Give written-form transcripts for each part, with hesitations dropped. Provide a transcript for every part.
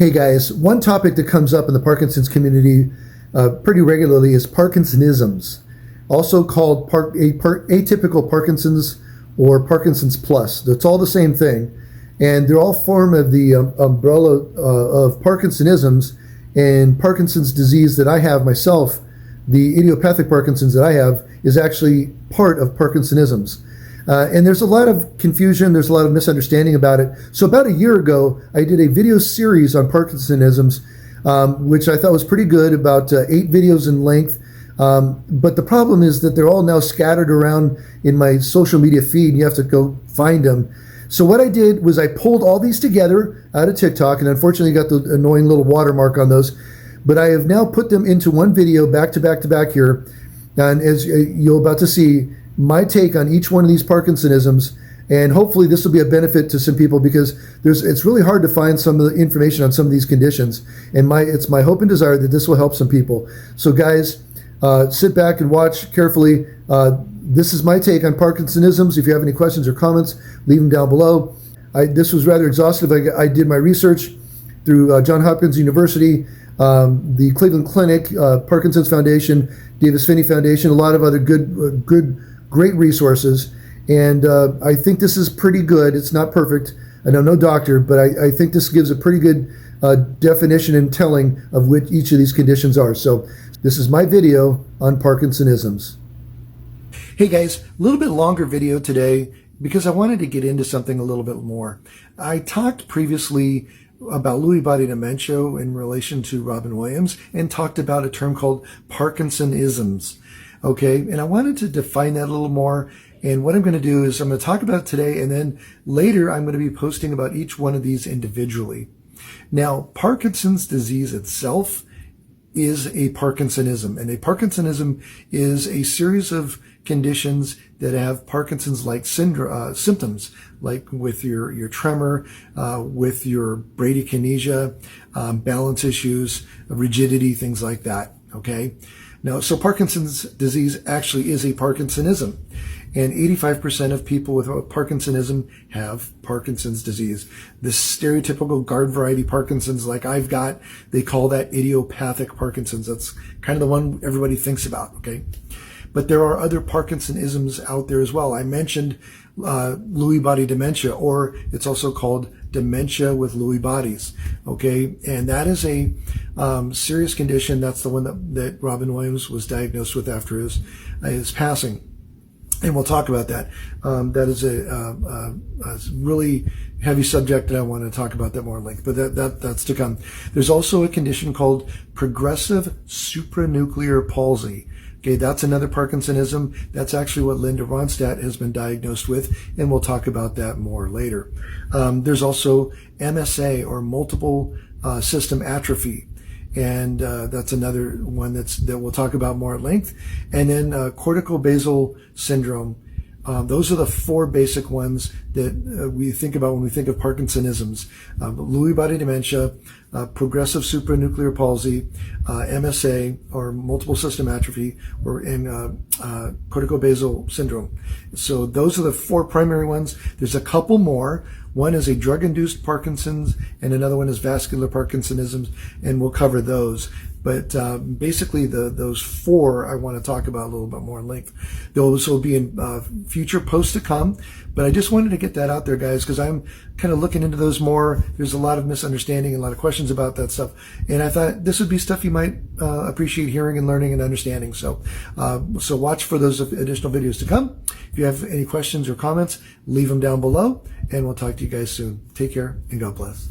Hey guys, one topic that comes up in the Parkinson's community pretty regularly is Parkinsonisms, also called atypical Parkinson's or Parkinson's plus. It's all the same thing, and they're all form of the umbrella of Parkinsonisms and Parkinson's disease that I have myself. The idiopathic Parkinson's that I have is actually part of Parkinsonisms. And there's a lot of confusion, there's a lot of misunderstanding about it. So about a year ago, I did a video series on Parkinsonisms, which I thought was pretty good, about 8 videos in length. But the problem is that they're all now scattered around in my social media feed, and you have to go find them. So what I did was I pulled all these together out of TikTok, and unfortunately got the annoying little watermark on those. But I have now put them into one video back to back to back here. And as you're about to see, my take on each one of these Parkinsonisms, and hopefully this will be a benefit to some people, because it's really hard to find some of the information on some of these conditions, and it's my hope and desire that this will help some people. So guys, sit back and watch carefully. This is my take on Parkinsonisms. If you have any questions or comments, leave them down below. This was rather exhaustive. I did my research through Johns Hopkins University, the Cleveland Clinic, Parkinson's Foundation, Davis Finney Foundation, a lot of other great resources, and I think this is pretty good. It's not perfect. I'm no doctor, but I think this gives a pretty good definition and telling of what each of these conditions are. So this is my video on Parkinsonisms. Hey guys, a little bit longer video today because I wanted to get into something a little bit more. I talked previously about Lewy body dementia in relation to Robin Williams and talked about a term called Parkinsonisms. Okay, and I wanted to define that a little more. And what I'm going to do is I'm going to talk about it today, and then later I'm going to be posting about each one of these individually. Now, Parkinson's disease itself is a Parkinsonism, and a Parkinsonism is a series of conditions that have Parkinson's-like symptoms, like with your tremor, with your bradykinesia, balance issues, rigidity, things like that. Okay. Now, so Parkinson's disease actually is a Parkinsonism, and 85% of people with Parkinsonism have Parkinson's disease. This stereotypical garden variety Parkinson's like I've got, they call that idiopathic Parkinson's. That's kind of the one everybody thinks about, okay? But there are other Parkinsonisms out there as well. I mentioned Lewy body dementia, or it's also called dementia with Lewy bodies, okay? And that is a serious condition. That's the one that Robin Williams was diagnosed with after his passing. And we'll talk about that. That is a really heavy subject, and I want to talk about that more in length, but that's to come. There's also a condition called progressive supranuclear palsy. Okay, that's another Parkinsonism. That's actually what Linda Ronstadt has been diagnosed with, and we'll talk about that more later. There's also MSA, or multiple system atrophy, and that's another one that we'll talk about more at length. And then cortical basal syndrome. Those are the 4 basic ones that we think about when we think of Parkinsonisms. Lewy body dementia, progressive supranuclear palsy, MSA, or multiple system atrophy, or in cortical basal syndrome. So those are the 4 primary ones. There's a couple more. One is a drug-induced Parkinson's, and another one is vascular Parkinsonisms, and we'll cover those. But basically, those 4 I want to talk about a little bit more in length. Those will be in future posts to come. But I just wanted to get that out there, guys, because I'm kind of looking into those more. There's a lot of misunderstanding and a lot of questions about that stuff. And I thought this would be stuff you might appreciate hearing and learning and understanding. So watch for those additional videos to come. If you have any questions or comments, leave them down below, and we'll talk to you guys soon. Take care, and God bless.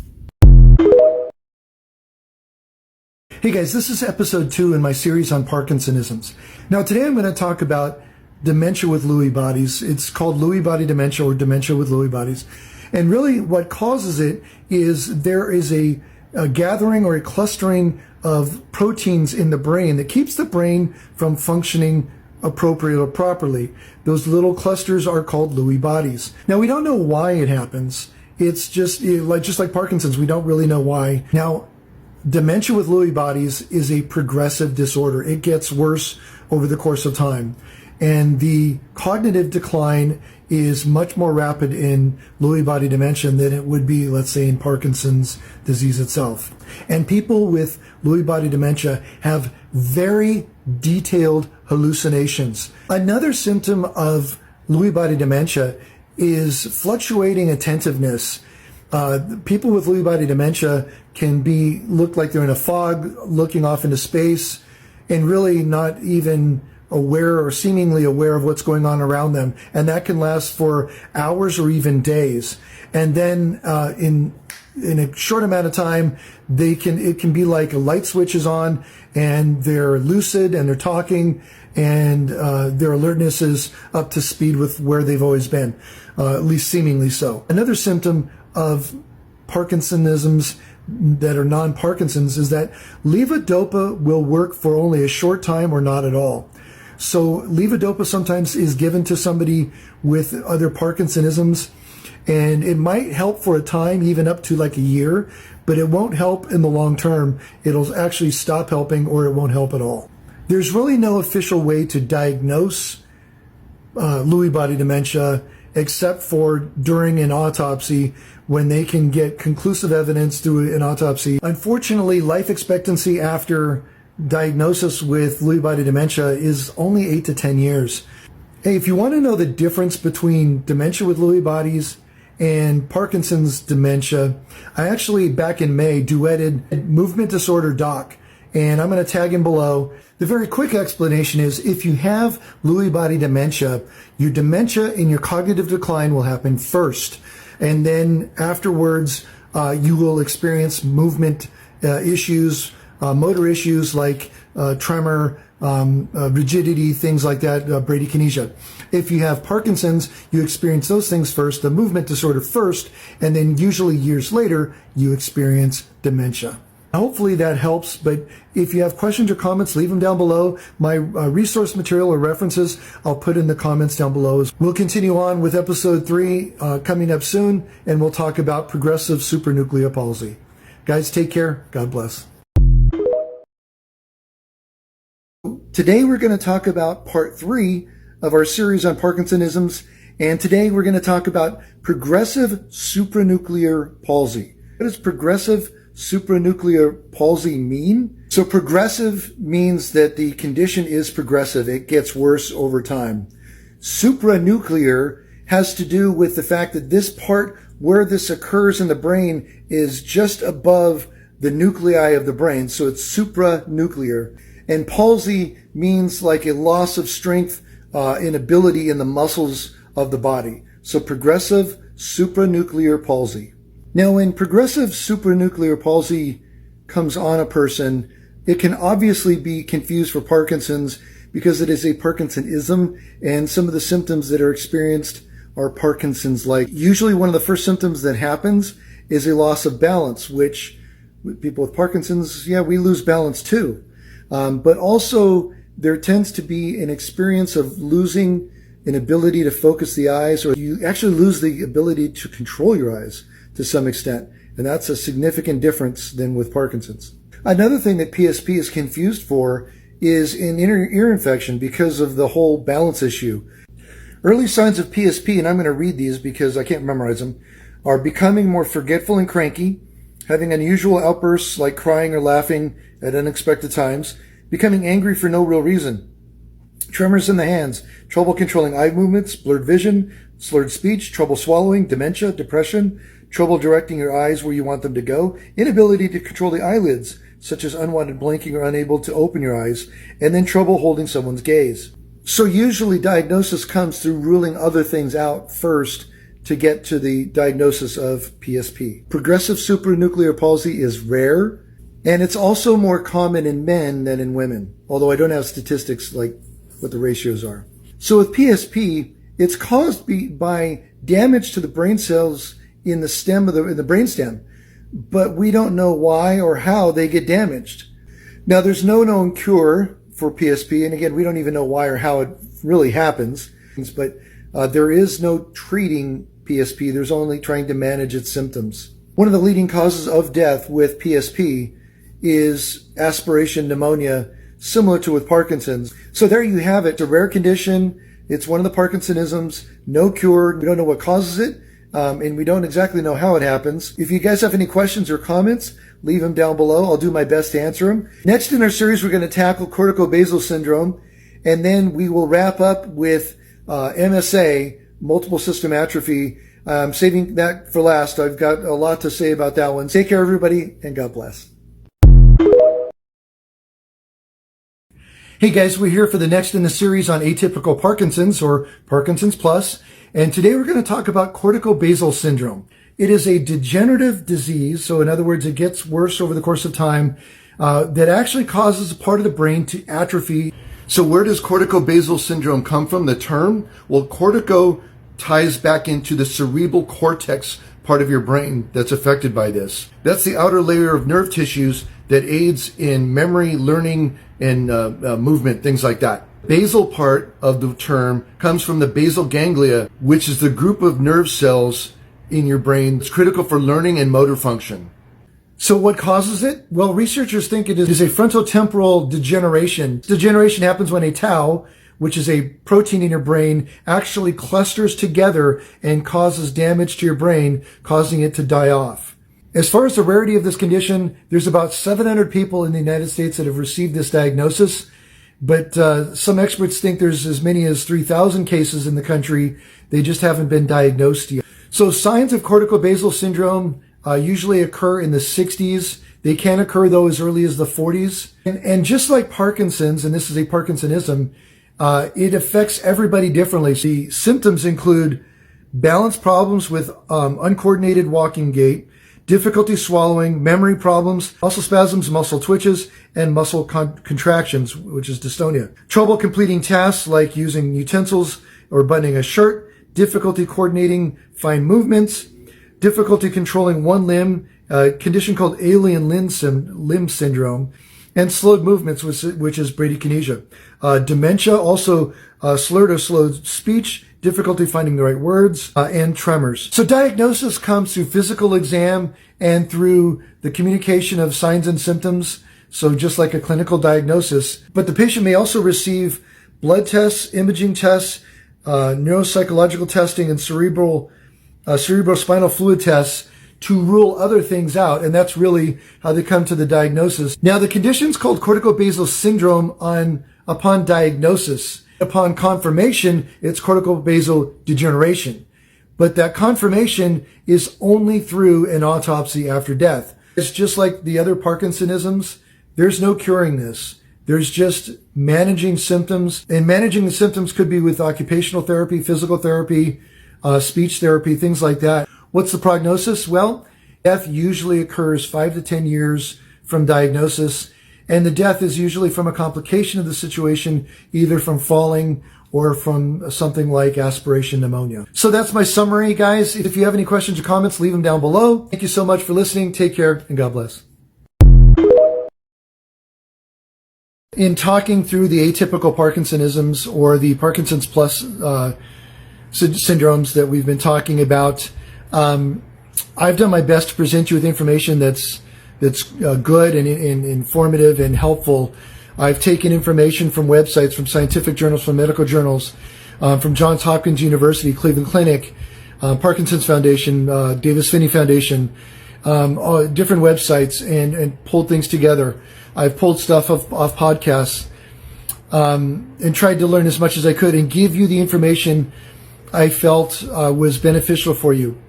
Hey guys, this is episode 2 in my series on Parkinsonisms. Now today I'm going to talk about dementia with Lewy bodies. It's called Lewy body dementia, or dementia with Lewy bodies. And really what causes it is there is a gathering or a clustering of proteins in the brain that keeps the brain from functioning appropriately or properly. Those little clusters are called Lewy bodies. Now we don't know why it happens. It's just like Parkinson's, we don't really know why. Now, dementia with Lewy bodies is a progressive disorder. It gets worse over the course of time. And the cognitive decline is much more rapid in Lewy body dementia than it would be, let's say, in Parkinson's disease itself. And people with Lewy body dementia have very detailed hallucinations. Another symptom of Lewy body dementia is fluctuating attentiveness. People with Lewy body dementia can look like they're in a fog, looking off into space, and really not even aware or seemingly aware of what's going on around them. And that can last for hours or even days. And then in a short amount of time, it can be like a light switch is on and they're lucid and they're talking and their alertness is up to speed with where they've always been, at least seemingly so. Another symptom of Parkinsonisms that are non-Parkinson's is that levodopa will work for only a short time or not at all. So levodopa sometimes is given to somebody with other Parkinsonisms, and it might help for a time, even up to like a year, but it won't help in the long term. It'll actually stop helping or it won't help at all. There's really no official way to diagnose Lewy body dementia except for during an autopsy, when they can get conclusive evidence through an autopsy. Unfortunately, life expectancy after diagnosis with Lewy body dementia is only 8 to 10 years. Hey, if you want to know the difference between dementia with Lewy bodies and Parkinson's dementia, I actually, back in May, duetted Movement Disorder Doc, and I'm going to tag him below. The very quick explanation is if you have Lewy body dementia, your dementia and your cognitive decline will happen first. And then afterwards, you will experience movement issues, motor issues like tremor, rigidity, things like that, bradykinesia. If you have Parkinson's, you experience those things first, the movement disorder first, and then usually years later, you experience dementia. Hopefully that helps, but if you have questions or comments, leave them down below. My resource material or references, I'll put in the comments down below. We'll continue on with episode 3 coming up soon, and we'll talk about progressive supranuclear palsy. Guys, take care. God bless. Today we're going to talk about part 3 of our series on Parkinsonisms, and today we're going to talk about progressive supranuclear palsy. What does progressive supranuclear palsy mean? So progressive means that the condition is progressive. It gets worse over time. Supranuclear has to do with the fact that this part where this occurs in the brain is just above the nuclei of the brain. So it's supranuclear. And palsy means like a loss of strength, inability in the muscles of the body. So progressive supranuclear palsy. Now, when progressive supranuclear palsy comes on a person, it can obviously be confused for Parkinson's because it is a Parkinsonism, and some of the symptoms that are experienced are Parkinson's-like. Usually one of the first symptoms that happens is a loss of balance, which with people with Parkinson's, we lose balance too. But also there tends to be an experience of losing an ability to focus the eyes, or you actually lose the ability to control your eyes to some extent. And that's a significant difference than with Parkinson's. Another thing that PSP is confused for is an inner ear infection because of the whole balance issue. Early signs of PSP, and I'm going to read these because I can't memorize them, are becoming more forgetful and cranky, having unusual outbursts like crying or laughing at unexpected times, becoming angry for no real reason, tremors in the hands, trouble controlling eye movements, blurred vision, slurred speech, trouble swallowing, dementia, depression, trouble directing your eyes where you want them to go, inability to control the eyelids, such as unwanted blinking or unable to open your eyes, and then trouble holding someone's gaze. So usually diagnosis comes through ruling other things out first to get to the diagnosis of PSP. Progressive supranuclear palsy is rare, and it's also more common in men than in women, although I don't have statistics like what the ratios are. So with PSP, it's caused by damage to the brain cells in the stem of the brainstem, but we don't know why or how they get damaged. Now, there's no known cure for PSP, and again, we don't even know why or how it really happens, but there is no treating PSP. There's only trying to manage its symptoms. One of the leading causes of death with PSP is aspiration pneumonia similar to with Parkinson's. So there you have it. It's a rare condition. It's one of the Parkinsonisms. No cure. We don't know what causes it. And we don't exactly know how it happens. If you guys have any questions or comments, leave them down below. I'll do my best to answer them. Next in our series, we're going to tackle corticobasal syndrome. And then we will wrap up with MSA, multiple system atrophy. I'm saving that for last. I've got a lot to say about that one. Take care, everybody, and God bless. Hey guys, we're here for the next in the series on atypical Parkinson's, or Parkinson's Plus. And today we're going to talk about corticobasal syndrome. It is a degenerative disease. So in other words, it gets worse over the course of time, that actually causes a part of the brain to atrophy. So where does corticobasal syndrome come from, the term? Well, cortico ties back into the cerebral cortex part of your brain that's affected by this. That's the outer layer of nerve tissues that aids in memory, learning, and movement, things like that. Basal part of the term comes from the basal ganglia, which is the group of nerve cells in your brain that's critical for learning and motor function. So what causes it? Well, researchers think it is a frontotemporal degeneration. Degeneration happens when a tau, which is a protein in your brain, actually clusters together and causes damage to your brain, causing it to die off. As far as the rarity of this condition, there's about 700 people in the United States that have received this diagnosis, but some experts think there's as many as 3,000 cases in the country. They just haven't been diagnosed yet. So signs of corticobasal syndrome usually occur in the 60s. They can occur, though, as early as the 40s. And just like Parkinson's, and this is a Parkinsonism, it affects everybody differently. The symptoms include balance problems with uncoordinated walking gait, difficulty swallowing, memory problems, muscle spasms, muscle twitches, and muscle contractions, which is dystonia. Trouble completing tasks like using utensils or buttoning a shirt, difficulty coordinating fine movements, difficulty controlling one limb, a condition called alien limb syndrome, and slowed movements, which is bradykinesia. Dementia, also slurred or slowed speech, difficulty finding the right words, and tremors. So diagnosis comes through physical exam and through the communication of signs and symptoms, so just like a clinical diagnosis. But the patient may also receive blood tests, imaging tests, neuropsychological testing, and cerebrospinal fluid tests to rule other things out, and that's really how they come to the diagnosis. Now, the condition's called corticobasal syndrome upon diagnosis. Upon confirmation, it's corticobasal degeneration. But that confirmation is only through an autopsy after death. It's just like the other Parkinsonisms. There's no curing this. There's just managing symptoms. And managing the symptoms could be with occupational therapy, physical therapy, speech therapy, things like that. What's the prognosis? Well, death usually occurs 5 to 10 years from diagnosis. And the death is usually from a complication of the situation, either from falling or from something like aspiration pneumonia. So that's my summary, guys. If you have any questions or comments, leave them down below. Thank you so much for listening. Take care, and God bless. In talking through the atypical Parkinsonisms, or the Parkinson's Plus syndromes that we've been talking about, I've done my best to present you with information that's good and informative and helpful. I've taken information from websites, from scientific journals, from medical journals, from Johns Hopkins University, Cleveland Clinic, Parkinson's Foundation, Davis Finney Foundation, different websites, and pulled things together. I've pulled stuff off podcasts, and tried to learn as much as I could and give you the information I felt was beneficial for you.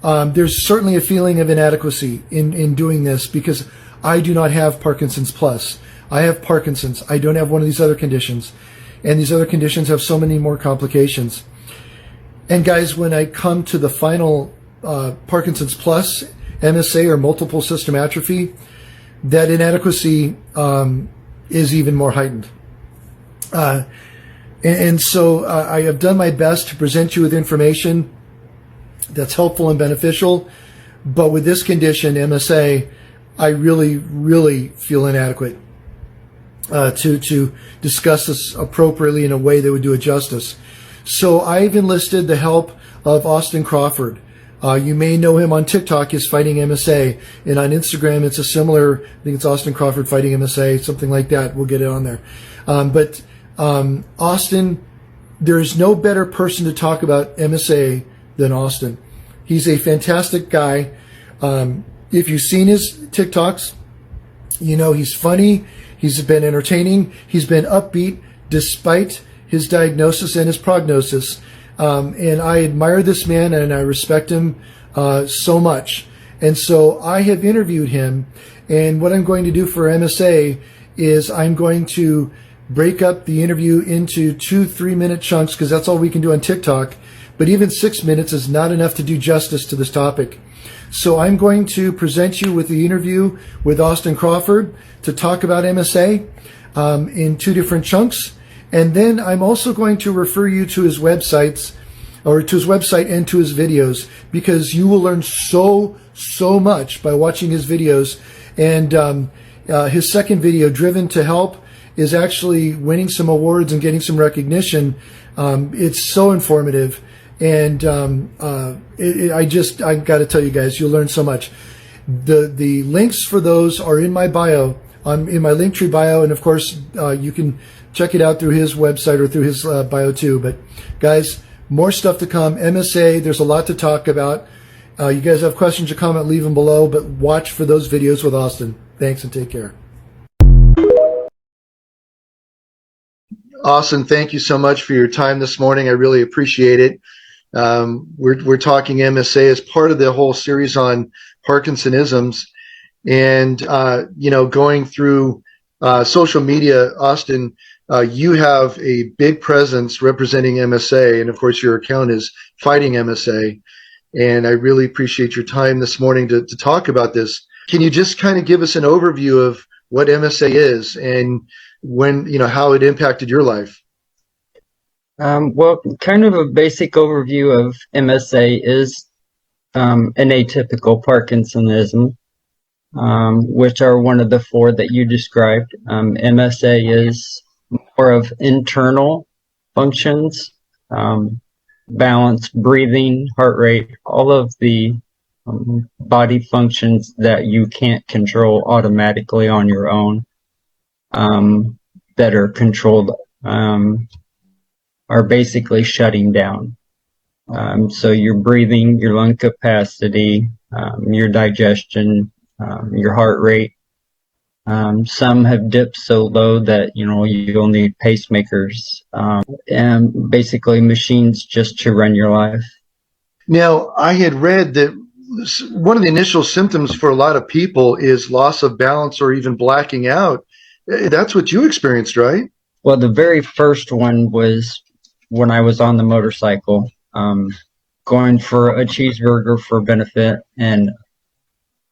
There's certainly a feeling of inadequacy in doing this, because I do not have Parkinson's Plus. I have Parkinson's. I don't have one of these other conditions. And these other conditions have so many more complications. And guys, when I come to the final Parkinson's Plus, MSA, or multiple system atrophy, that inadequacy is even more heightened. And so I have done my best to present you with information that's helpful and beneficial. But with this condition, MSA, I really, really feel inadequate to discuss this appropriately in a way that would do it justice. So I've enlisted the help of Austin Crawford. You may know him on TikTok as Fighting MSA, and on Instagram it's a similar, I think it's Austin Crawford Fighting MSA, something like that. We'll get it on there. But Austin, there is no better person to talk about MSA than Austin. He's a fantastic guy. If you've seen his TikToks, you know he's funny, he's been entertaining, he's been upbeat despite his diagnosis and his prognosis. And I admire this man and I respect him so much. And so I have interviewed him, and what I'm going to do for MSA is I'm going to break up the interview into 2 3-minute chunks, because that's all we can do on TikTok. But even 6 minutes is not enough to do justice to this topic. So I'm going to present you with the interview with Austin Crawford to talk about MSA in 2 different chunks. And then I'm also going to refer you to his websites, or to his website and to his videos, because you will learn so much by watching his videos. And his second video, Driven to Help, is actually winning some awards and getting some recognition. It's so informative. And I got to tell you guys, you'll learn so much. The links for those are in my bio, in my Linktree bio, and of course you can check it out through his website or through his bio too. But guys, more stuff to come. MSA, there's a lot to talk about. You guys have questions or comment, leave them below, but watch for those videos with Austin. Thanks and take care. Austin, thank you so much for your time this morning. I really appreciate it. We're talking MSA as part of the whole series on Parkinsonisms, and going through social media. Austin, you have a big presence representing MSA, and of course your account is Fighting MSA, and I really appreciate your time this morning to talk about this. Can you just kind of give us an overview of what MSA is and how it impacted your life? Well, kind of a basic overview of MSA is an atypical Parkinsonism, which are one of the 4 that you described. MSA is more of internal functions, balance, breathing, heart rate, all of the body functions that you can't control automatically on your own, that are controlled, are basically shutting down. So your breathing, your lung capacity, your digestion, your heart rate. Some have dipped so low that you'll need pacemakers, and basically machines just to run your life. Now, I had read that one of the initial symptoms for a lot of people is loss of balance or even blacking out. That's what you experienced, right? Well, the very first one was when I was on the motorcycle, going for a cheeseburger for benefit, and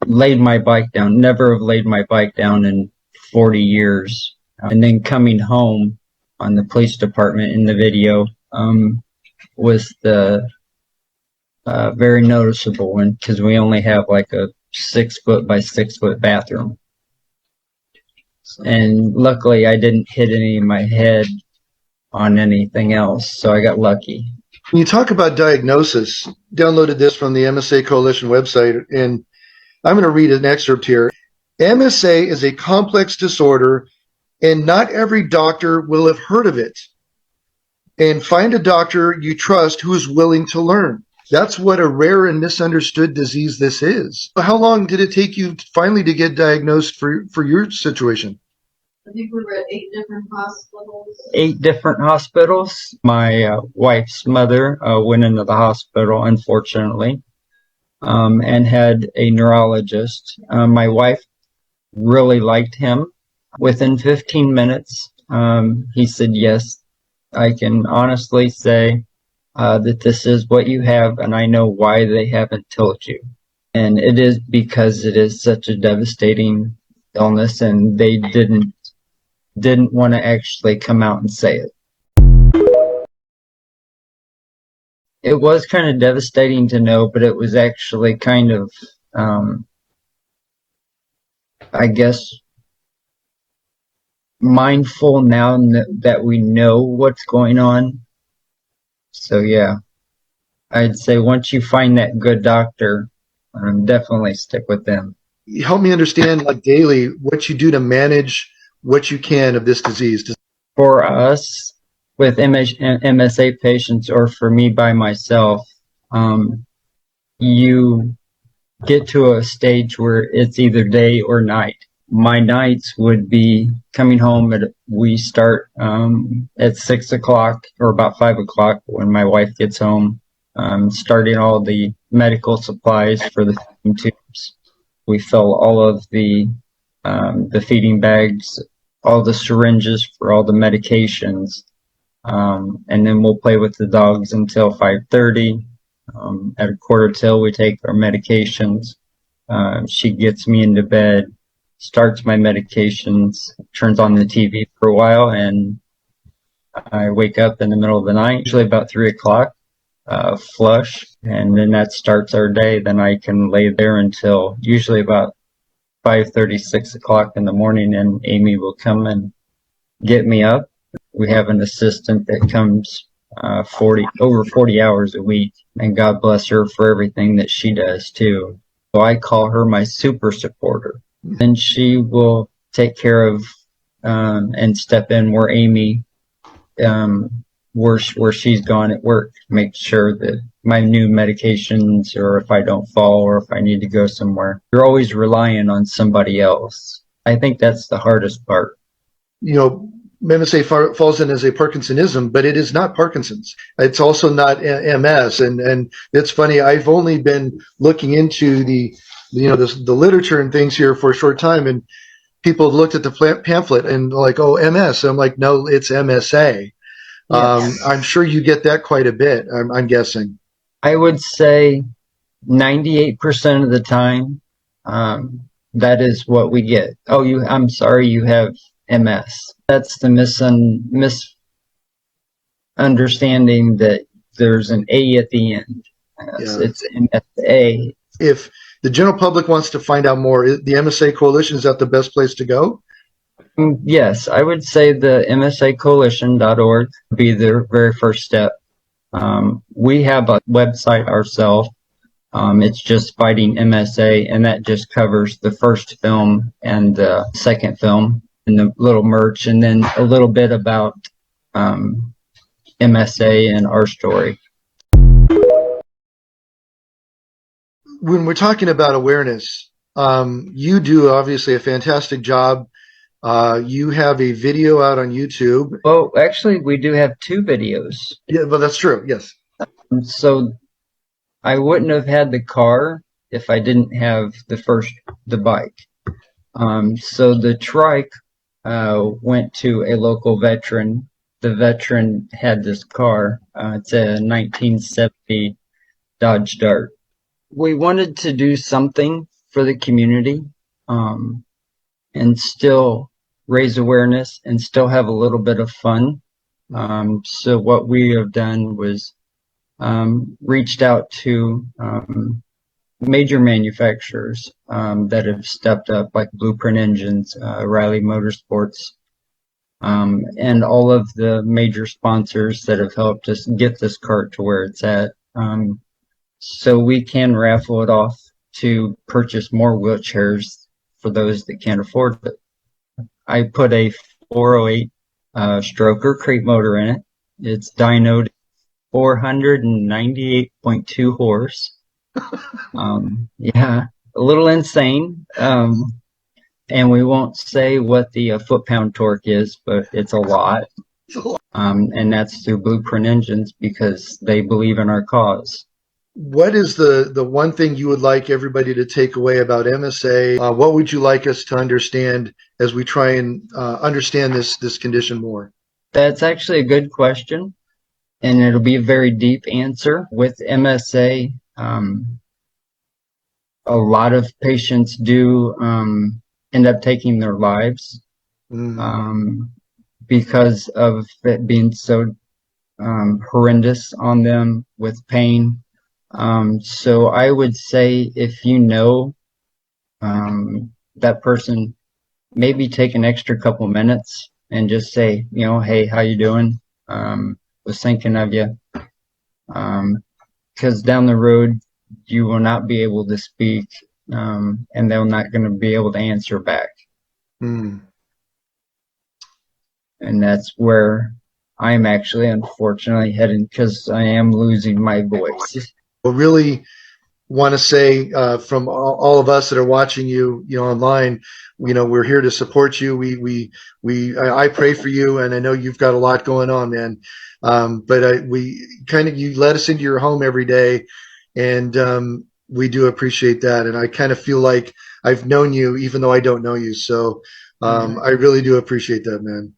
laid my bike down. Never have laid my bike down in 40 years. And then coming home on the police department in the video was the very noticeable one, because we only have like a 6-foot by 6-foot bathroom. And luckily I didn't hit any of my head on anything else, so I got lucky. When you talk about diagnosis, downloaded this from the MSA Coalition website, and I'm going to read an excerpt here. MSA is a complex disorder, and not every doctor will have heard of it. And find a doctor you trust who is willing to learn. That's what a rare and misunderstood disease this is. How long did it take you finally to get diagnosed for your situation? I think we were at 8 different hospitals. 8 different hospitals. My wife's mother went into the hospital, unfortunately, and had a neurologist. My wife really liked him. Within 15 minutes, he said, yes, I can honestly say that this is what you have, and I know why they haven't told you. And it is because it is such a devastating illness, and they didn't want to actually come out and say it. It was kind of devastating to know, but it was actually kind of, I guess, mindful now that we know what's going on. So yeah. I'd say once you find that good doctor, definitely stick with them. Help me understand, like daily, what you do to manage what you can of this disease. For us with MSA patients, or for me by myself, you get to a stage where it's either day or night. My nights would be coming home we start at 6 o'clock or about 5 o'clock when my wife gets home, starting all the medical supplies for the feeding tubes. We fill all of the feeding bags, all the syringes for all the medications, and then we'll play with the dogs until 5:30. At a quarter till, we take our medications. She gets me into bed, starts my medications, turns on the TV for a while, and I wake up in the middle of the night, usually about 3 o'clock, flush, and then that starts our day. Then I can lay there until usually about 5:30, 6 o'clock in the morning, and Amy will come and get me up. We have an assistant that comes over 40 hours a week, and God bless her for everything that she does too. So I call her my super supporter, and she will take care of and step in where Amy, where she's gone at work, make sure that my new medications, or if I don't fall, or if I need to go somewhere. You're always relying on somebody else. I think that's the hardest part. You know, MSA falls in as a Parkinsonism, but it is not Parkinson's. It's also not MS. And it's funny, I've only been looking into the literature and things here for a short time, and people have looked at the pamphlet and like, oh, MS. I'm like, no, it's MSA. Yes. I'm sure you get that quite a bit, I'm guessing. I would say 98% of the time, that is what we get. Oh, I'm sorry, you have MS. That's the misunderstanding that there's an A at the end. It's MSA. If the general public wants to find out more, the MSA Coalition, is that the best place to go? Yes, I would say the msacoalition.org would be the very first step. We have a website ourselves. It's just Fighting MSA, and that just covers the first film and the second film, and the little merch, and then a little bit about MSA and our story. When we're talking about awareness, you do obviously a fantastic job. You have a video out on YouTube. Well, actually, we do have 2 videos. Yeah, well, that's true. Yes. So I wouldn't have had the car if I didn't have the bike. So the trike went to a local veteran. The veteran had this car. It's a 1970 Dodge Dart. We wanted to do something for the community, and still raise awareness and still have a little bit of fun. So what we have done was reached out to major manufacturers that have stepped up, like Blueprint Engines, Riley Motorsports, and all of the major sponsors that have helped us get this cart to where it's at. So we can raffle it off to purchase more wheelchairs for those that can't afford it. I put a 408 stroker crate motor in it. It's dynoed 498.2 horse. Yeah, a little insane. And we won't say what the foot-pound torque is, but it's a lot. And that's through Blueprint Engines because they believe in our cause. What is the one thing you would like everybody to take away about MSA? What would you like us to understand as we try and understand this condition more? That's actually a good question, and it'll be a very deep answer. With MSA, a lot of patients do end up taking their lives because of it being so horrendous on them with pain. So I would say if you know that person, maybe take an extra couple minutes and just say, hey, how you doing? Was thinking of you. because down the road you will not be able to speak, and they're not going to be able to answer back. Mm. And that's where I'm actually unfortunately heading, because I am losing my voice. Well, really want to say from all of us that are watching you, online, we're here to support you. I pray for you, and I know you've got a lot going on, man. But you let us into your home every day, and we do appreciate that. And I kind of feel like I've known you, even though I don't know you. So I really do appreciate that, man.